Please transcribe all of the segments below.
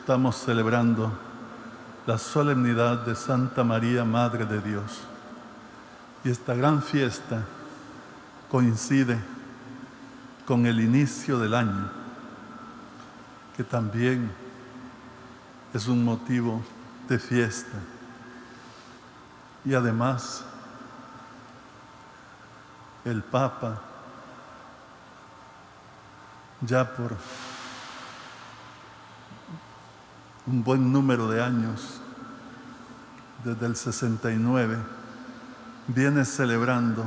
estamos celebrando la solemnidad de Santa María, Madre de Dios. Y esta gran fiesta coincide con el inicio del año, que también es un motivo de fiesta. Y además, el Papa, ya por un buen número de años, desde el 69, vienen celebrando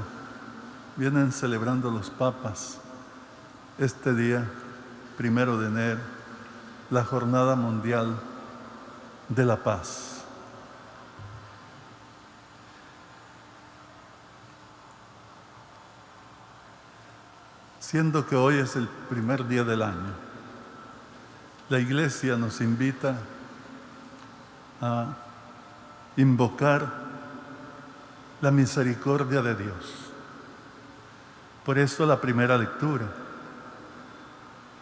los papas este día, 1 de enero, la Jornada Mundial de la Paz. Siendo que hoy es el primer día del año, la Iglesia nos invita a invocar la misericordia de Dios. Por eso la primera lectura,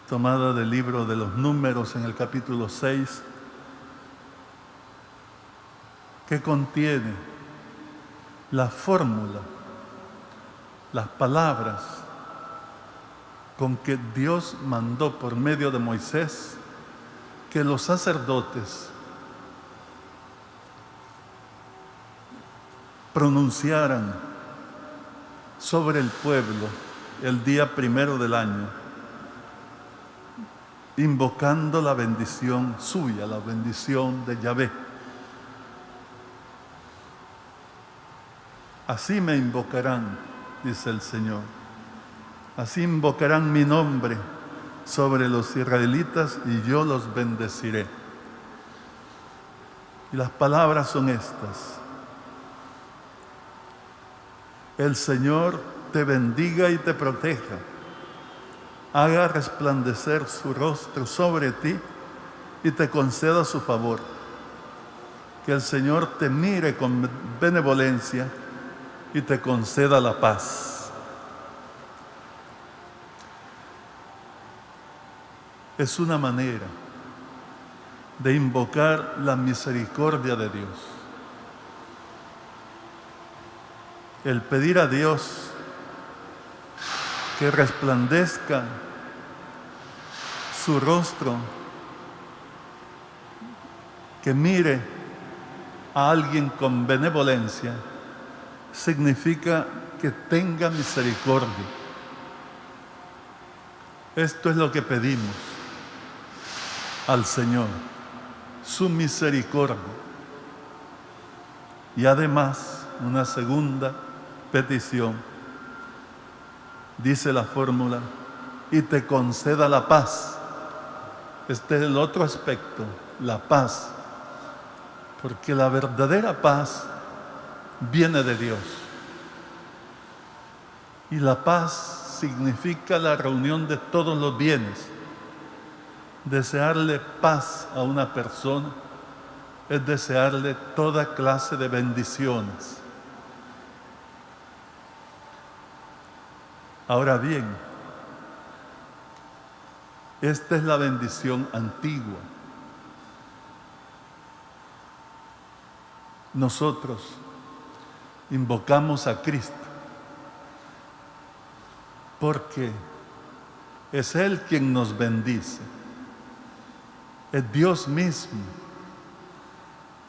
tomada del libro de los Números en el capítulo 6, que contiene la fórmula, las palabras con que Dios mandó por medio de Moisés que los sacerdotes pronunciaran sobre el pueblo el día 1 del año, invocando la bendición suya, la bendición de Yahvé. Así me invocarán, dice el Señor. Así invocarán mi nombre sobre los israelitas y yo los bendeciré. Y las palabras son estas: el Señor te bendiga y te proteja, haga resplandecer su rostro sobre ti y te conceda su favor. Que el Señor te mire con benevolencia y te conceda la paz. Es una manera de invocar la misericordia de Dios. El pedir a Dios que resplandezca su rostro, que mire a alguien con benevolencia, significa que tenga misericordia. Esto es lo que pedimos al Señor, su misericordia. Y además, una segunda petición, dice la fórmula, y te conceda la paz. Este es el otro aspecto, la paz, porque la verdadera paz viene de Dios. Y la paz significa la reunión de todos los bienes. Desearle paz a una persona es desearle toda clase de bendiciones. Ahora bien, esta es la bendición antigua. Nosotros invocamos a Cristo porque es Él quien nos bendice. Es Dios mismo.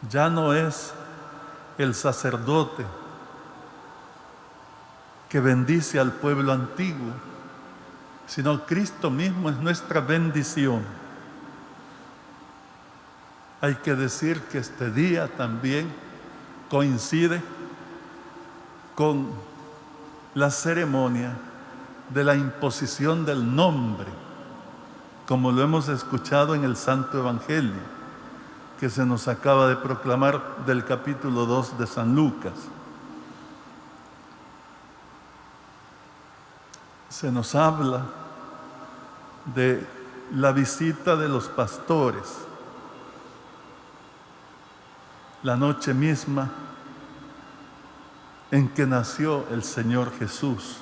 Ya no es el sacerdote que bendice al pueblo antiguo, sino Cristo mismo es nuestra bendición. Hay que decir que este día también coincide con la ceremonia de la imposición del nombre, como lo hemos escuchado en el Santo Evangelio, que se nos acaba de proclamar del capítulo 2 de San Lucas. Se nos habla de la visita de los pastores, la noche misma en que nació el Señor Jesús.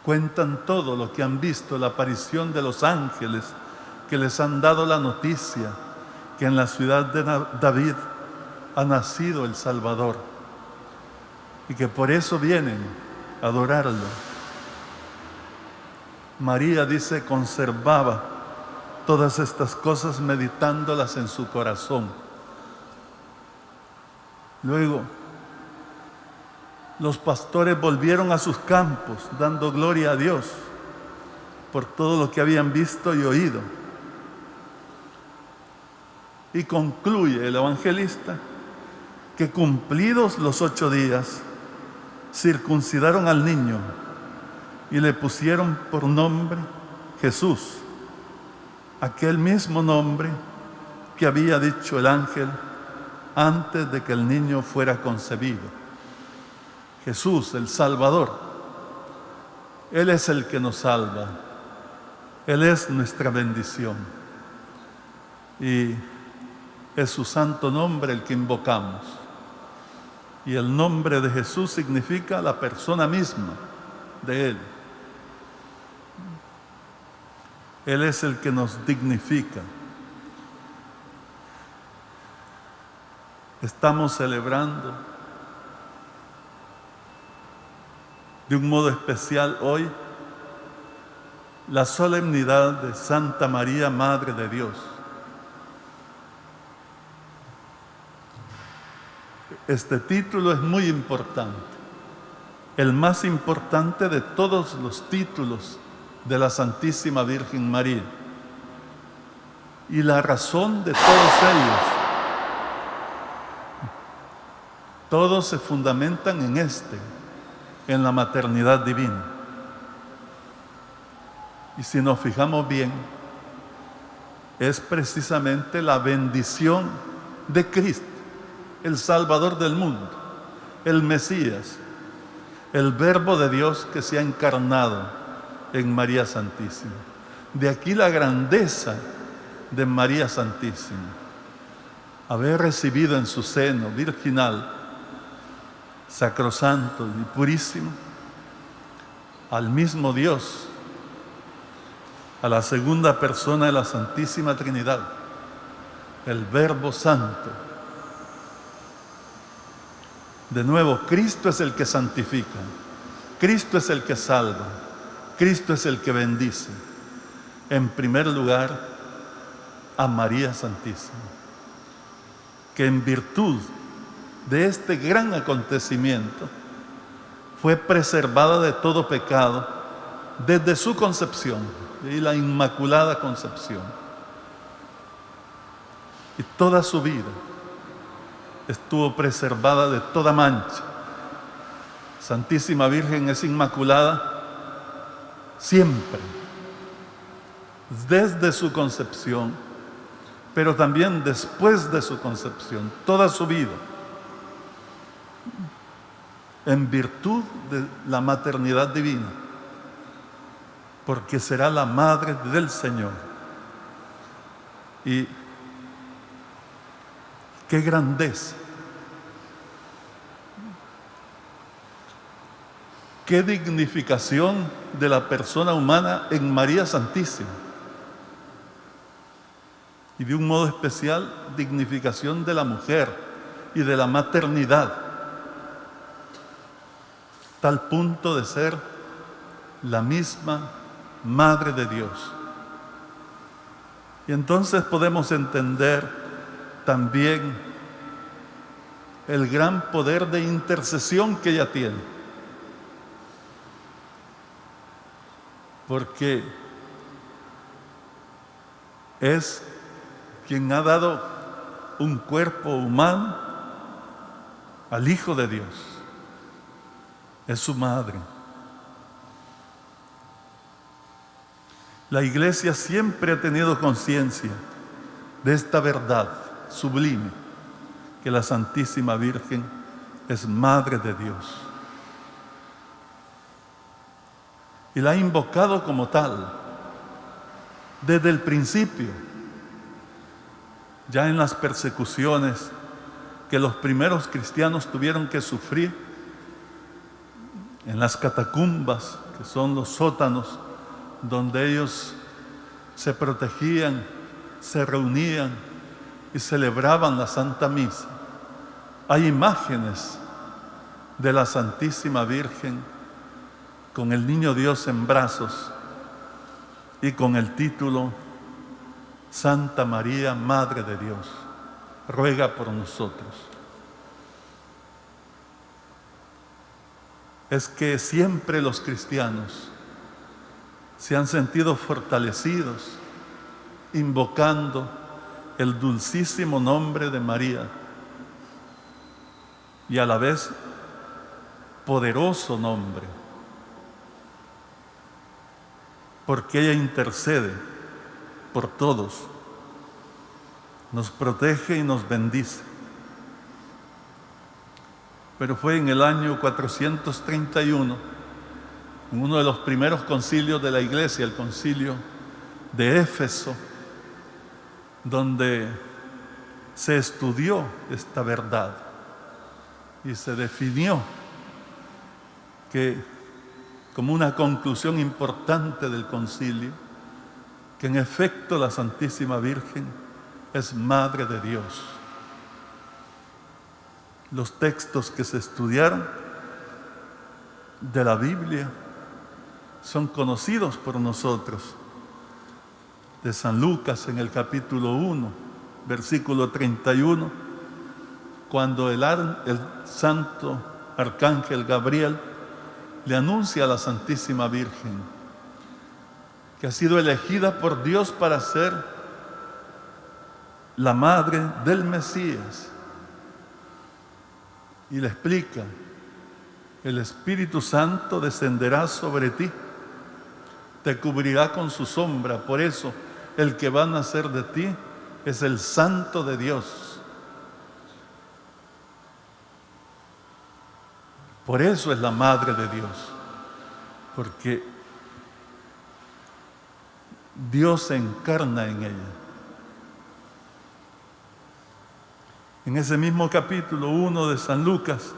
Cuentan todo lo que han visto, la aparición de los ángeles que les han dado la noticia que en la ciudad de David ha nacido el Salvador y que por eso vienen a adorarlo. María, dice, conservaba todas estas cosas meditándolas en su corazón. Luego, los pastores volvieron a sus campos dando gloria a Dios por todo lo que habían visto y oído. Y concluye el evangelista que cumplidos los 8 días, circuncidaron al niño y le pusieron por nombre Jesús, aquel mismo nombre que había dicho el ángel antes de que el niño fuera concebido. Jesús, el Salvador. Él es el que nos salva. Él es nuestra bendición. Y es su santo nombre el que invocamos. Y el nombre de Jesús significa la persona misma de Él. Él es el que nos dignifica. Estamos celebrando de un modo especial hoy la solemnidad de Santa María, Madre de Dios. Este título es muy importante, el más importante de todos los títulos de la Santísima Virgen María. Y la razón de todos ellos, todos se fundamentan en la maternidad divina. Y si nos fijamos bien, es precisamente la bendición de Cristo, el Salvador del mundo, el Mesías, el Verbo de Dios que se ha encarnado en María Santísima. De aquí la grandeza de María Santísima, haber recibido en su seno virginal, sacrosanto y purísimo, al mismo Dios, a la segunda persona de la Santísima Trinidad, el Verbo Santo. De nuevo, Cristo es el que santifica, Cristo es el que salva, Cristo es el que bendice. En primer lugar, a María Santísima, que en virtud de este gran acontecimiento fue preservada de todo pecado desde su concepción, y la Inmaculada Concepción. Y toda su vida estuvo preservada de toda mancha. Santísima Virgen es inmaculada siempre, desde su concepción, pero también después de su concepción, toda su vida, en virtud de la maternidad divina, porque será la madre del Señor. Y qué grandeza, qué dignificación de la persona humana en María Santísima. Y de un modo especial, dignificación de la mujer y de la maternidad, tal punto de ser la misma Madre de Dios. Y entonces podemos entender también el gran poder de intercesión que ella tiene, porque es quien ha dado un cuerpo humano al Hijo de Dios, es su madre. La Iglesia siempre ha tenido conciencia de esta verdad sublime, que la Santísima Virgen es Madre de Dios. Y la ha invocado como tal desde el principio, ya en las persecuciones que los primeros cristianos tuvieron que sufrir, en las catacumbas, que son los sótanos donde ellos se protegían, se reunían y celebraban la Santa Misa. Hay imágenes de la Santísima Virgen con el Niño Dios en brazos y con el título Santa María, Madre de Dios, ruega por nosotros. Es que siempre los cristianos se han sentido fortalecidos invocando el dulcísimo nombre de María y a la vez poderoso nombre, porque ella intercede por todos, nos protege y nos bendice. Pero fue en el año 431, en uno de los primeros concilios de la Iglesia, el concilio de Éfeso, donde se estudió esta verdad y se definió que, como una conclusión importante del concilio, que en efecto la Santísima Virgen es Madre de Dios. Los textos que se estudiaron de la Biblia son conocidos por nosotros. De San Lucas en el capítulo 1, versículo 31, cuando el santo arcángel Gabriel le anuncia a la Santísima Virgen que ha sido elegida por Dios para ser la madre del Mesías. Y le explica: el Espíritu Santo descenderá sobre ti, te cubrirá con su sombra, por eso el que va a nacer de ti es el Santo de Dios. Por eso es la Madre de Dios, porque Dios se encarna en ella. En ese mismo capítulo 1 de San Lucas,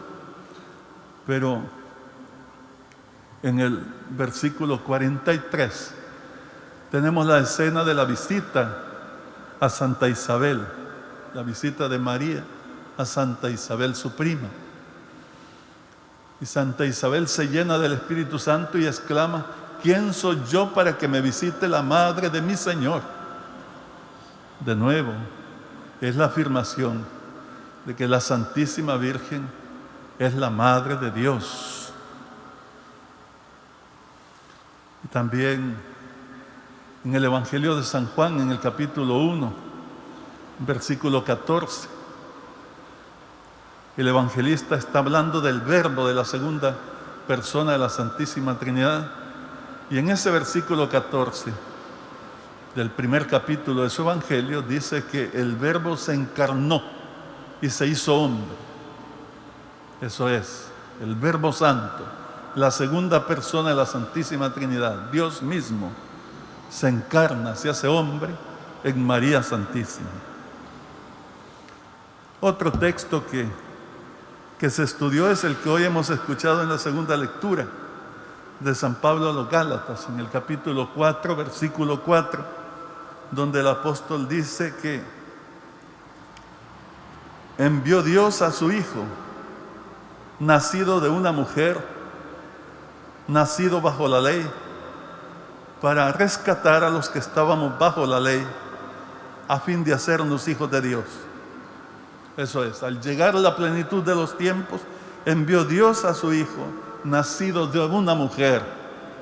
pero en el versículo 43, tenemos la escena de la visita a Santa Isabel, la visita de María a Santa Isabel, su prima. Y Santa Isabel se llena del Espíritu Santo y exclama: ¿quién soy yo para que me visite la madre de mi Señor? De nuevo, es la afirmación de que la Santísima Virgen es la Madre de Dios. Y también en el Evangelio de San Juan, en el capítulo 1, versículo 14, el evangelista está hablando del Verbo, de la segunda persona de la Santísima Trinidad. Y en ese versículo 14 del primer capítulo de su Evangelio dice que el Verbo se encarnó y se hizo hombre. Eso es, el Verbo Santo, la segunda persona de la Santísima Trinidad, Dios mismo, se encarna, se hace hombre en María Santísima. Otro texto que se estudió es el que hoy hemos escuchado en la segunda lectura de San Pablo a los Gálatas, en el capítulo 4, versículo 4, donde el apóstol dice que envió Dios a su Hijo, nacido de una mujer, nacido bajo la ley, para rescatar a los que estábamos bajo la ley, a fin de hacernos hijos de Dios. Eso es, al llegar a la plenitud de los tiempos, envió Dios a su Hijo, nacido de una mujer.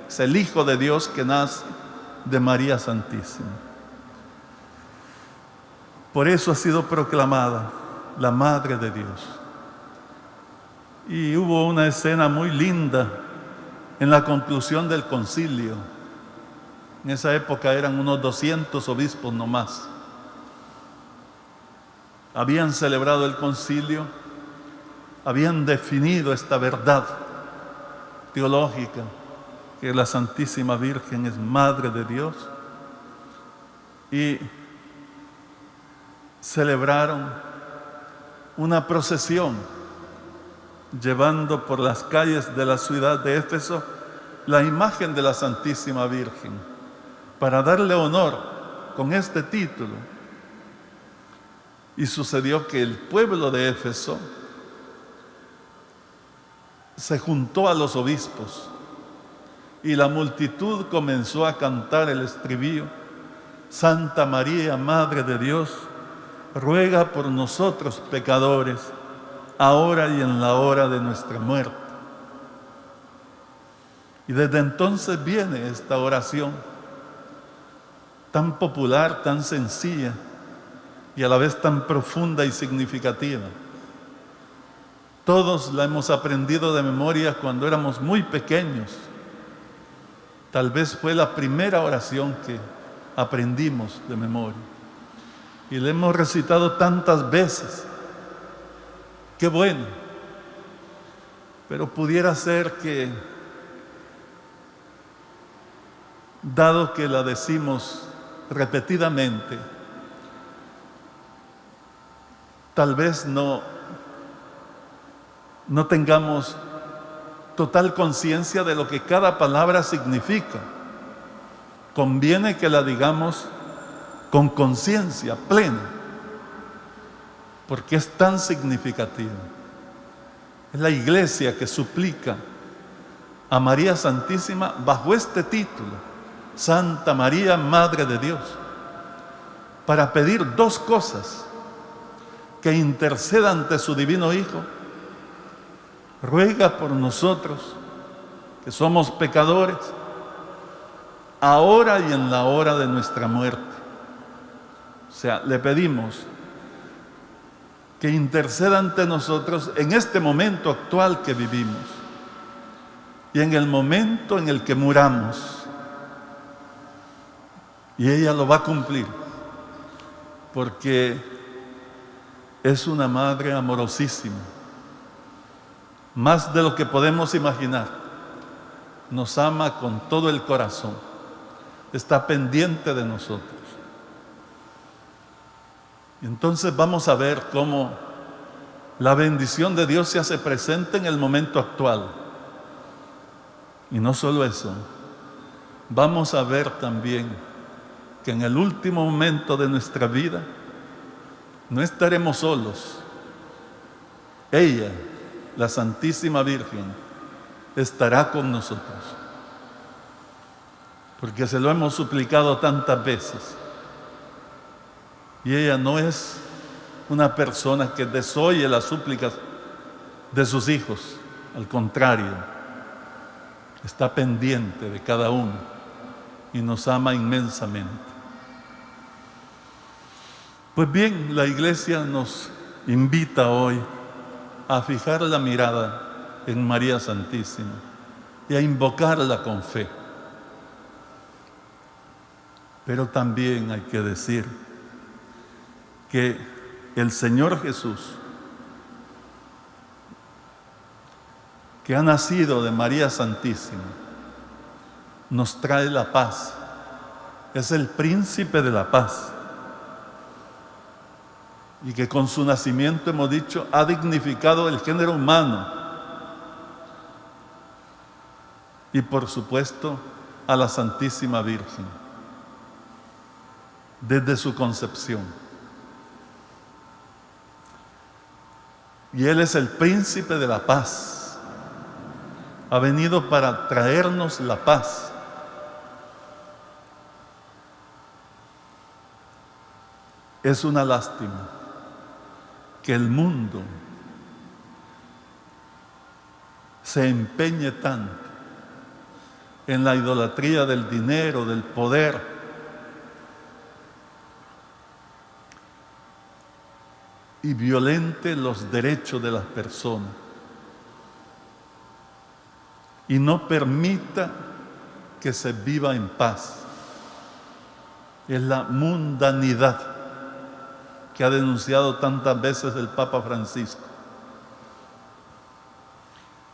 Es el Hijo de Dios que nace de María Santísima. Por eso ha sido proclamada la Madre de Dios. Y hubo una escena muy linda en la conclusión del concilio. En esa época eran unos 200 obispos nomás. Habían celebrado el concilio, habían definido esta verdad teológica, que la Santísima Virgen es Madre de Dios, y celebraron una procesión llevando por las calles de la ciudad de Éfeso la imagen de la Santísima Virgen, para darle honor con este título. Y sucedió que el pueblo de Éfeso se juntó a los obispos y la multitud comenzó a cantar el estribillo: Santa María, Madre de Dios, ruega por nosotros pecadores, ahora y en la hora de nuestra muerte. Y desde entonces viene esta oración tan popular, tan sencilla y a la vez tan profunda y significativa. Todos la hemos aprendido de memoria cuando éramos muy pequeños. Tal vez fue la primera oración que aprendimos de memoria. Y la hemos recitado tantas veces. Qué bueno. Pero pudiera ser que, dado que la decimos repetidamente, tal vez no tengamos total conciencia de lo que cada palabra significa. Conviene que la digamos con conciencia plena, porque es tan significativa. Es la Iglesia que suplica a María Santísima bajo este título: Santa María, Madre de Dios, para pedir dos cosas: que interceda ante su divino Hijo, ruega por nosotros, que somos pecadores, ahora y en la hora de nuestra muerte. O sea, le pedimos que interceda ante nosotros en este momento actual que vivimos y en el momento en el que muramos. Y ella lo va a cumplir, porque es una madre amorosísima. Más de lo que podemos imaginar. Nos ama con todo el corazón. Está pendiente de nosotros. Y entonces vamos a ver cómo la bendición de Dios se hace presente en el momento actual. Y no solo eso, vamos a ver también que en el último momento de nuestra vida no estaremos solos. Ella, la Santísima Virgen, estará con nosotros, porque se lo hemos suplicado tantas veces. Y ella no es una persona que desoye las súplicas de sus hijos, al contrario, está pendiente de cada uno y nos ama inmensamente. Pues bien, la Iglesia nos invita hoy a fijar la mirada en María Santísima y a invocarla con fe. Pero también hay que decir que el Señor Jesús, que ha nacido de María Santísima, nos trae la paz. Es el príncipe de la paz. Y que con su nacimiento, hemos dicho, ha dignificado el género humano. Y por supuesto, a la Santísima Virgen, desde su concepción. Y Él es el príncipe de la paz. Ha venido para traernos la paz. Es una lástima que el mundo se empeñe tanto en la idolatría del dinero, del poder, y violente los derechos de las personas, y no permita que se viva en paz. Es la mundanidad que ha denunciado tantas veces el Papa Francisco.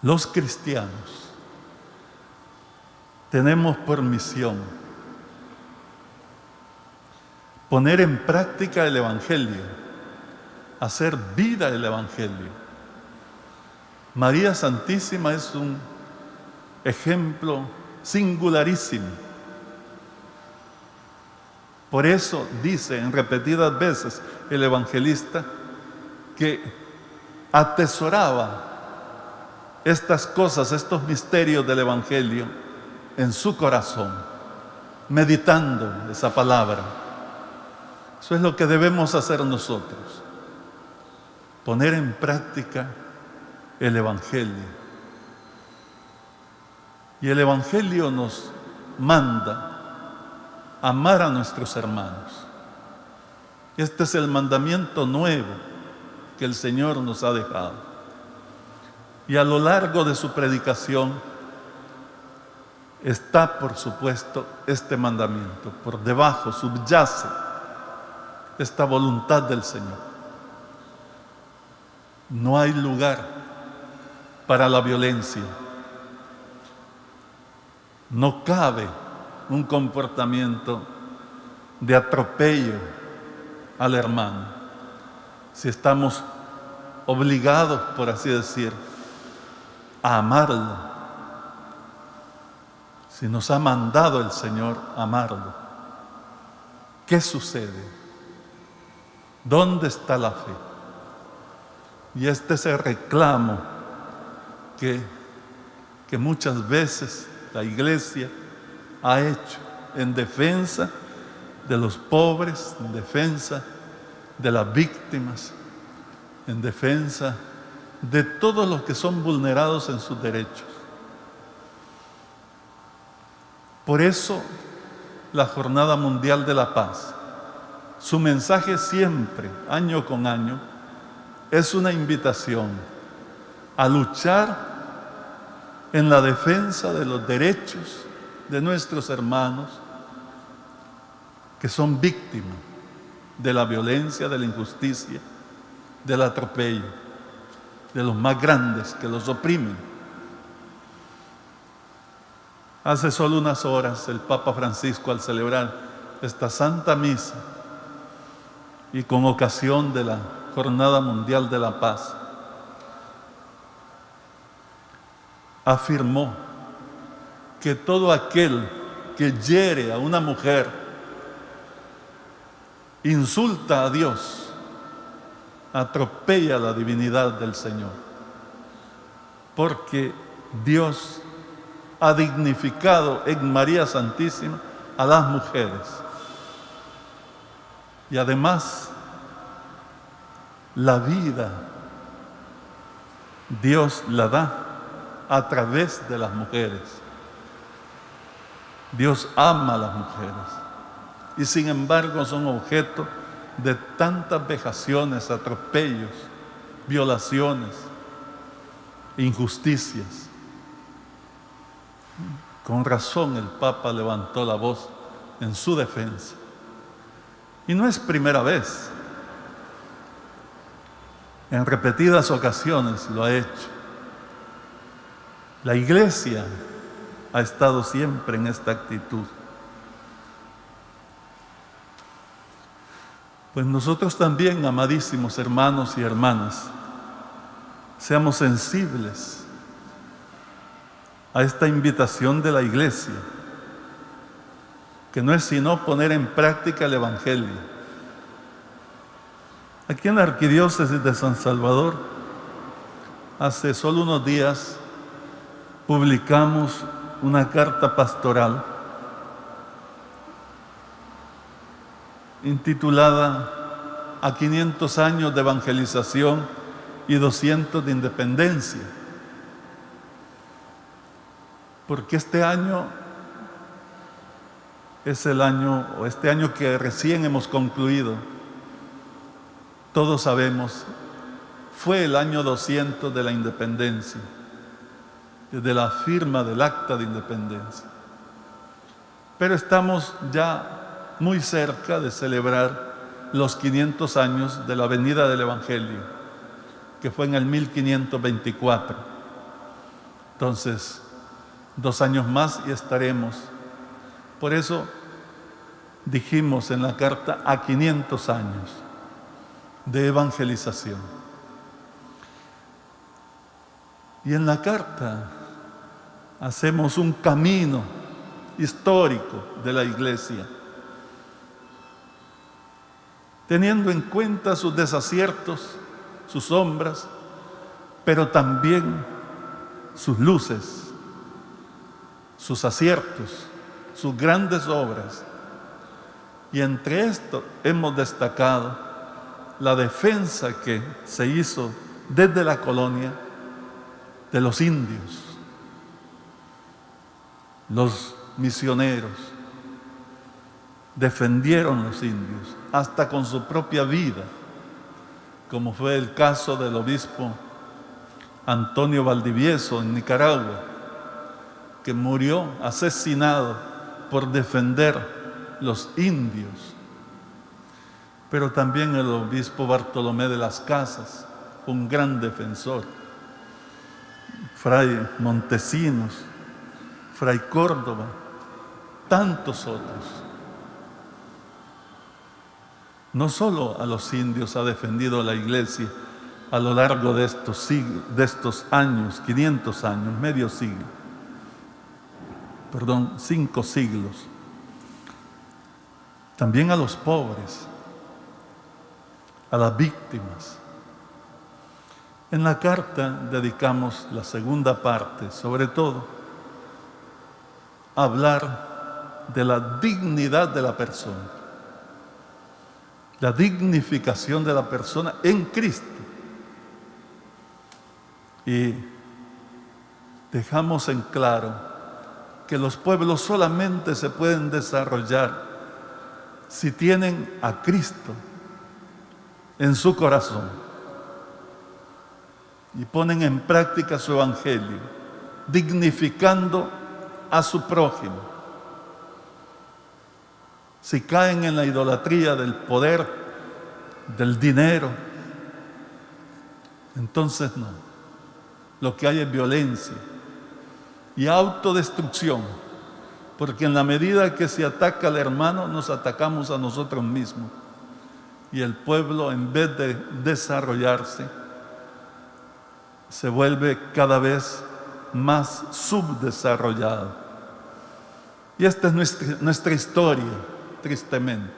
Los cristianos tenemos por misión poner en práctica el Evangelio, hacer vida el Evangelio. María Santísima es un ejemplo singularísimo. Por eso dice en repetidas veces el evangelista que atesoraba estas cosas, estos misterios del Evangelio en su corazón, meditando esa palabra. Eso es lo que debemos hacer nosotros, poner en práctica el Evangelio. Y el Evangelio nos manda amar a nuestros hermanos. Este es el mandamiento nuevo que el Señor nos ha dejado. Y a lo largo de su predicación está, por supuesto, este mandamiento. Por debajo subyace esta voluntad del Señor. No hay lugar para la violencia. No cabe un comportamiento de atropello al hermano. Si estamos obligados, por así decir, a amarlo, si nos ha mandado el Señor amarlo, ¿qué sucede? ¿Dónde está la fe? Y este es el reclamo que muchas veces la Iglesia ha hecho en defensa de los pobres, en defensa de las víctimas, en defensa de todos los que son vulnerados en sus derechos. Por eso la Jornada Mundial de la Paz, su mensaje siempre, año con año, es una invitación a luchar en la defensa de los derechos de nuestros hermanos que son víctimas de la violencia, de la injusticia, del atropello, de los más grandes que los oprimen. Hace solo unas horas el Papa Francisco, al celebrar esta Santa Misa y con ocasión de la Jornada Mundial de la Paz, afirmó que todo aquel que hiere a una mujer, insulta a Dios, atropella la divinidad del Señor, porque Dios ha dignificado en María Santísima a las mujeres. Y además, la vida Dios la da a través de las mujeres. Dios ama a las mujeres y sin embargo son objeto de tantas vejaciones, atropellos, violaciones, injusticias. Con razón el Papa levantó la voz en su defensa. Y no es primera vez. En repetidas ocasiones lo ha hecho. La Iglesia ha estado siempre en esta actitud. Pues nosotros también, amadísimos hermanos y hermanas, seamos sensibles a esta invitación de la Iglesia, que no es sino poner en práctica el Evangelio. Aquí en la Arquidiócesis de San Salvador, hace solo unos días, publicamos una carta pastoral intitulada A 500 años de evangelización y 200 de independencia. Porque este año es el año, o este año que recién hemos concluido, todos sabemos, fue el año 200 de la independencia, desde la firma del Acta de Independencia. Pero estamos ya muy cerca de celebrar los 500 años de la venida del Evangelio, que fue en el 1524. Entonces, 2 años más y estaremos. Por eso dijimos en la carta a 500 años de evangelización. Y en la carta hacemos un camino histórico de la Iglesia teniendo en cuenta sus desaciertos, sus sombras, pero también sus luces, sus aciertos, sus grandes obras. Y entre esto hemos destacado la defensa que se hizo desde la colonia de los indios, los misioneros defendieron los indios hasta con su propia vida, como fue el caso del obispo Antonio Valdivieso en Nicaragua, que murió asesinado por defender los indios. Pero también el obispo Bartolomé de las Casas, un gran defensor, Fray Montesinos, Fray Córdoba, tantos otros. No solo a los indios ha defendido la Iglesia a lo largo de estos años, 500 años, medio siglo, 5 siglos. También a los pobres, a las víctimas. En la carta dedicamos la segunda parte, sobre todo, a hablar de la dignidad de la persona, la dignificación de la persona en Cristo. Y dejamos en claro que los pueblos solamente se pueden desarrollar si tienen a Cristo en su corazón y ponen en práctica su evangelio, dignificando a su prójimo. Si caen en la idolatría del poder, del dinero, entonces no. Lo que hay es violencia y autodestrucción, porque en la medida que se ataca al hermano, nos atacamos a nosotros mismos. Y el pueblo, en vez de desarrollarse, se vuelve cada vez más subdesarrollado. Y esta es nuestra historia, tristemente.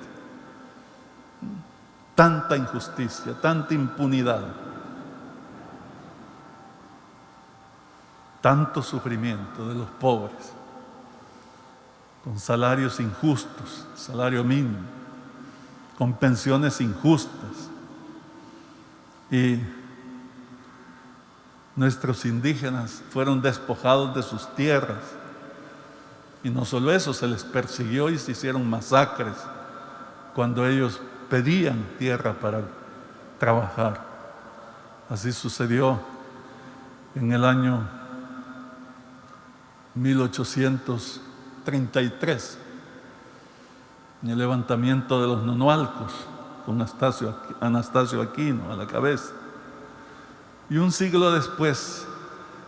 Tanta injusticia, tanta impunidad, tanto sufrimiento de los pobres, con salarios injustos, salario mínimo, con pensiones injustas. Y nuestros indígenas fueron despojados de sus tierras. Y no solo eso, se les persiguió y se hicieron masacres cuando ellos pedían tierra para trabajar. Así sucedió en el año 1833, en el levantamiento de los nonualcos, con Anastasio Aquino a la cabeza. Y un siglo después,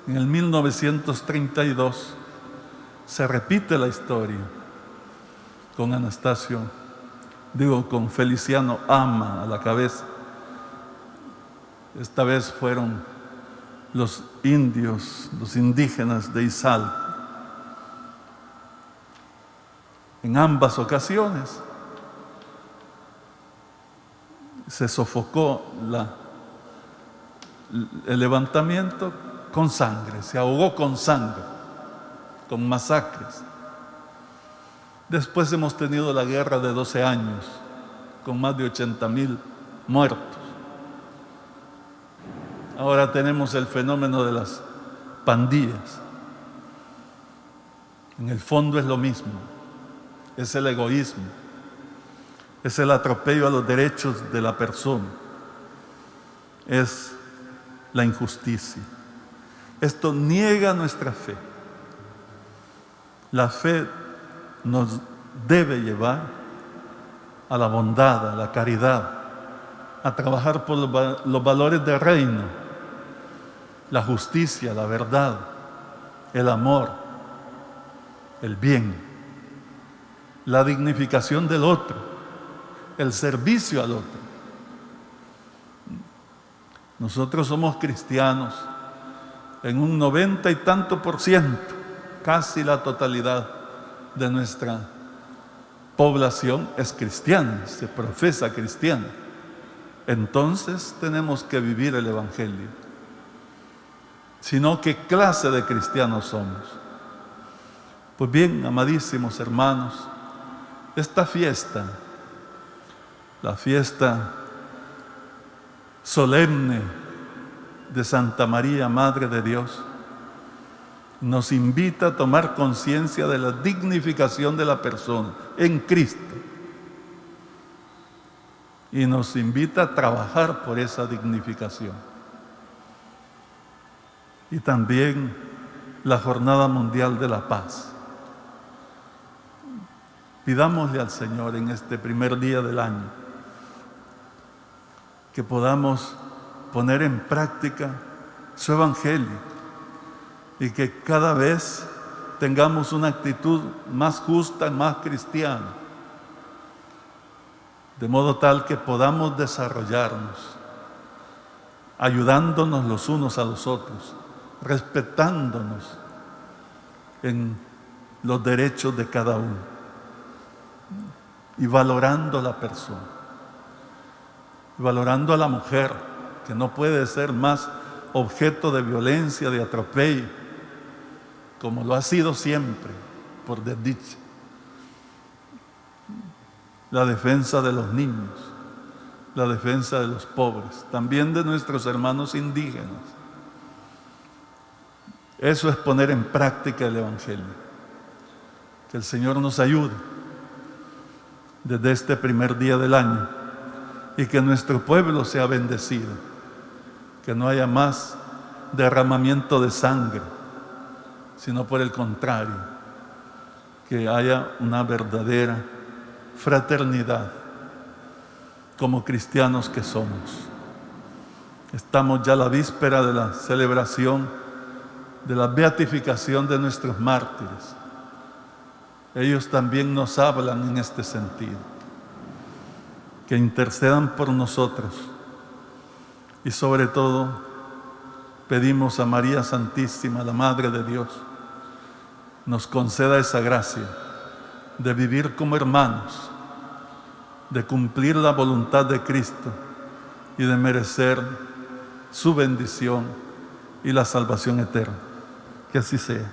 en el 1932, se repite la historia con con Feliciano Ama a la cabeza. Esta vez fueron los indios, los indígenas de Izal. En ambas ocasiones se sofocó el levantamiento con sangre, se ahogó con sangre, con masacres. Después hemos tenido la guerra de 12 años, con más de 80,000 muertos. Ahora tenemos el fenómeno de las pandillas. En el fondo es lo mismo, es el egoísmo, es el atropello a los derechos de la persona, es la injusticia. Esto niega nuestra fe. La fe nos debe llevar a la bondad, a la caridad, a trabajar por los valores del reino, la justicia, la verdad, el amor, el bien, la dignificación del otro, el servicio al otro. Nosotros somos cristianos en un 90 y tanto %, casi la totalidad de nuestra población es cristiana, se profesa cristiana. Entonces tenemos que vivir el Evangelio. Sino, ¿qué clase de cristianos somos? Pues bien, amadísimos hermanos, esta fiesta, la fiesta solemne de Santa María, Madre de Dios, nos invita a tomar conciencia de la dignificación de la persona en Cristo. Y nos invita a trabajar por esa dignificación. Y también la Jornada Mundial de la Paz. Pidámosle al Señor en este primer día del año que podamos poner en práctica su Evangelio y que cada vez tengamos una actitud más justa, más cristiana, de modo tal que podamos desarrollarnos, ayudándonos los unos a los otros, respetándonos en los derechos de cada uno y valorando a la persona, valorando a la mujer, que no puede ser más objeto de violencia, de atropello, como lo ha sido siempre, por desdicha. La defensa de los niños, la defensa de los pobres, también de nuestros hermanos indígenas. Eso es poner en práctica el Evangelio. Que el Señor nos ayude desde este primer día del año y que nuestro pueblo sea bendecido, que no haya más derramamiento de sangre, sino por el contrario, que haya una verdadera fraternidad como cristianos que somos. Estamos ya a la víspera de la celebración de la beatificación de nuestros mártires. Ellos también nos hablan en este sentido, que intercedan por nosotros y sobre todo pedimos a María Santísima, la Madre de Dios, nos conceda esa gracia de vivir como hermanos, de cumplir la voluntad de Cristo y de merecer su bendición y la salvación eterna. Que así sea.